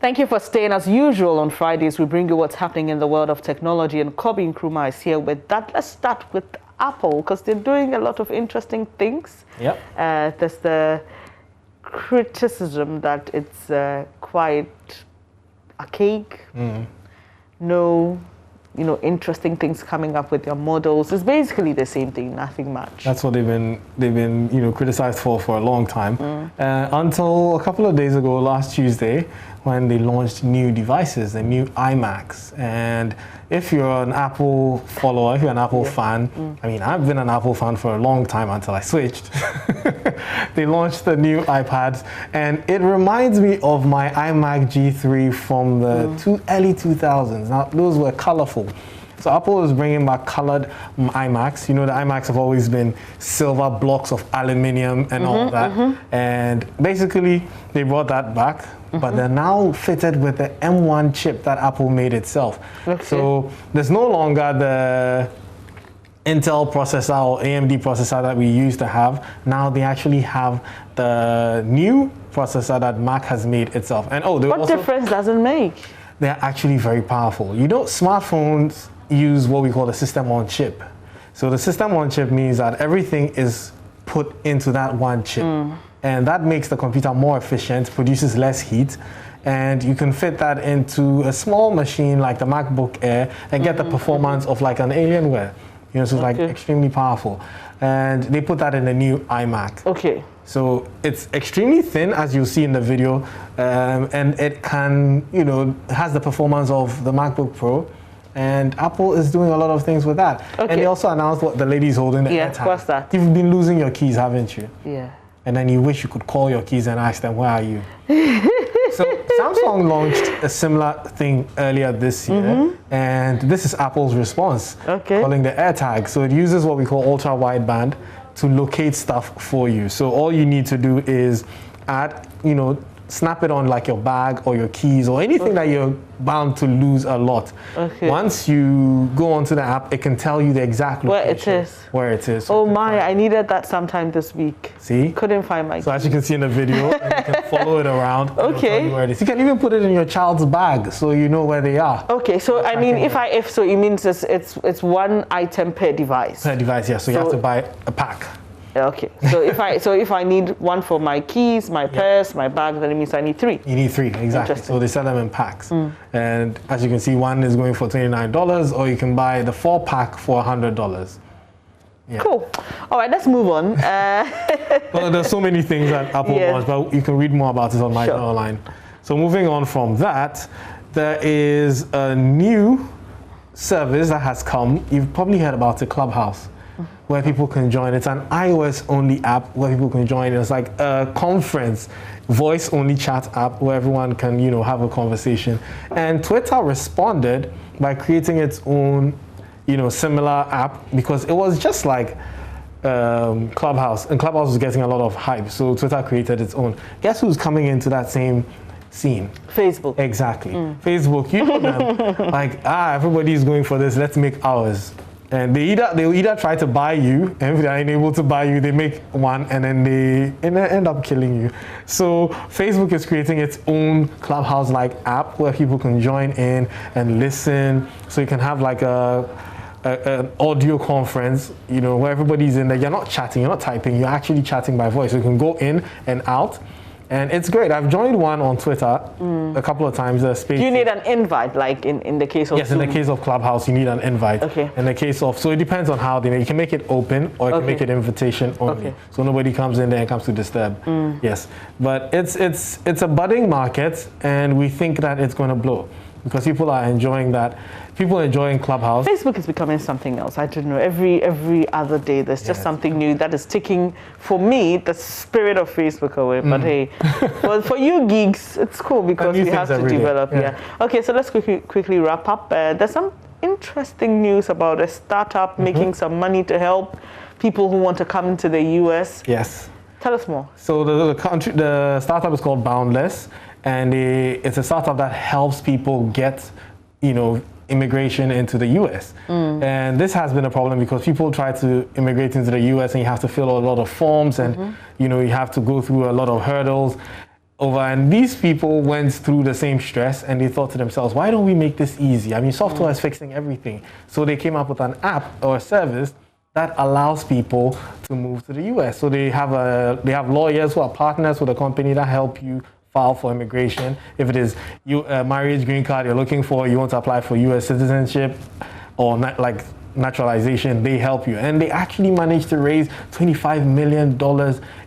Thank you for staying. As usual, on Fridays, we bring you what's happening in the world of technology, and Kobe Nkrumah is here with that. Let's start with Apple, because they're doing a lot of interesting things. Yep. There's the criticism that it's quite archaic. No, interesting things coming up with their models. It's basically the same thing, nothing much. That's what they've been criticized for a long time. Until a couple of days ago, last Tuesday, when they launched new devices, the new iMacs. And if you're an Apple follower, if you're an Apple fan, I mean, I've been an Apple fan for a long time until I switched. They launched the new iPads, and it reminds me of my iMac G3 from the early 2000s. Now, those were colorful. So Apple is bringing back colored iMacs. The iMacs have always been silver blocks of aluminium and all that. And basically, they brought that back. But they're now fitted with the M1 chip that Apple made itself. Okay. So there's no longer the Intel processor or AMD processor that we used to have. Now they actually have the new processor that Mac has made itself. And what difference does it make? They're actually very powerful. Smartphones use what we call the system on chip. So the system on chip means that everything is put into that one chip. And that makes the computer more efficient, produces less heat, and you can fit that into a small machine like the MacBook Air and get the performance of like an Alienware. So it's like extremely powerful. And they put that in the new iMac. Okay. So it's extremely thin, as you'll see in the video, and it can, has the performance of the MacBook Pro. And Apple is doing a lot of things with that. Okay. And they also announced what the lady's holding, the AirTag. What's that? You've been losing your keys, haven't you? Yeah. And then you wish you could call your keys and ask them, where are you? So Samsung launched a similar thing earlier this year, and this is Apple's response, calling the AirTag. So it uses what we call ultra wideband to locate stuff for you. So all you need to do is add, snap it on like your bag or your keys or anything that you're bound to lose a lot. Once you go onto the app, it can tell you the exact location. Where it is. Oh my, I needed that sometime this week. See? Couldn't find my keys. So as you can see in the video, you can follow it around. And tell you where it is. You can even put it in your child's bag so you know where they are. Okay, so I mean, so it means it's one item per device. Per device, yeah. So you have to buy a pack. Okay, so if I need one for my keys, my purse, my bag, then it means I need three. You need three, exactly. So they sell them in packs. And as you can see, one is going for $29, or you can buy the 4-pack for $100. Yeah. Cool. All right, let's move on. Well, there's so many things that Apple wants, but you can read more about it on my online. So moving on from that, there is a new service that has come. You've probably heard about it, Clubhouse, where people can join. It's an iOS-only app where people can join. It's like a conference, voice-only chat app where everyone can, have a conversation. And Twitter responded by creating its own, similar app, because it was just like Clubhouse, and Clubhouse was getting a lot of hype. So Twitter created its own. Guess who's coming into that same scene? Facebook. Exactly. Facebook, you know them. Like, everybody's going for this, let's make ours. And they'll either try to buy you, and if they're unable to buy you, they make one, and then they end up killing you. So Facebook is creating its own Clubhouse-like app where people can join in and listen. So you can have like an audio conference, where everybody's in there. You're not chatting, you're not typing, you're actually chatting by voice. So you can go in and out. And it's great. I've joined one on Twitter a couple of times. Do you need an invite, like in the case of Yes, Zoom? in the case of Clubhouse, you need an invite. Okay. In the case of, so it depends on how you can make it open, or you can make it invitation only. So nobody comes in there and comes to disturb. Yes. But it's a budding market, and we think that it's going to blow, because people are enjoying that. People enjoying Clubhouse. Facebook is becoming something else. I don't know. Every other day, there's just something new that is taking, for me, the spirit of Facebook away. But hey, well, for you geeks, it's cool because we have to develop. Okay, so let's quickly wrap up. There's some interesting news about a startup making some money to help people who want to come into the US. Yes. Tell us more. So the startup is called Boundless, and it's a startup that helps people get, immigration into the US. And this has been a problem because people try to immigrate into the US and you have to fill a lot of forms, and you have to go through a lot of hurdles. over, and these people went through the same stress, and they thought to themselves, why don't we make this easy? I mean, software is fixing everything. So they came up with an app or a service that allows people to move to the US. So they have lawyers who are partners with a company that help you file for immigration. If it is a marriage green card you're looking for, you want to apply for US citizenship or naturalization, they help you. And they actually managed to raise $25 million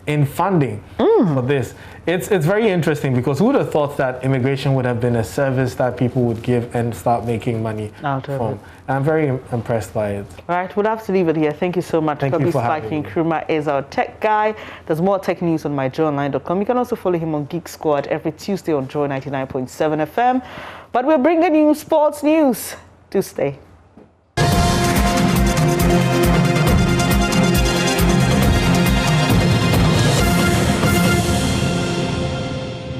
in funding for this. It's very interesting, because who would have thought that immigration would have been a service that people would give and start making money from? I'm very impressed by it. All right, we'll have to leave it here. Thank you so much. Thank you for having me. Nkrumah is our tech guy. There's more tech news on myjoyonline.com. You can also follow him on Geek Squad every Tuesday on Joy 99.7 FM. But we're bringing you sports news. Do stay.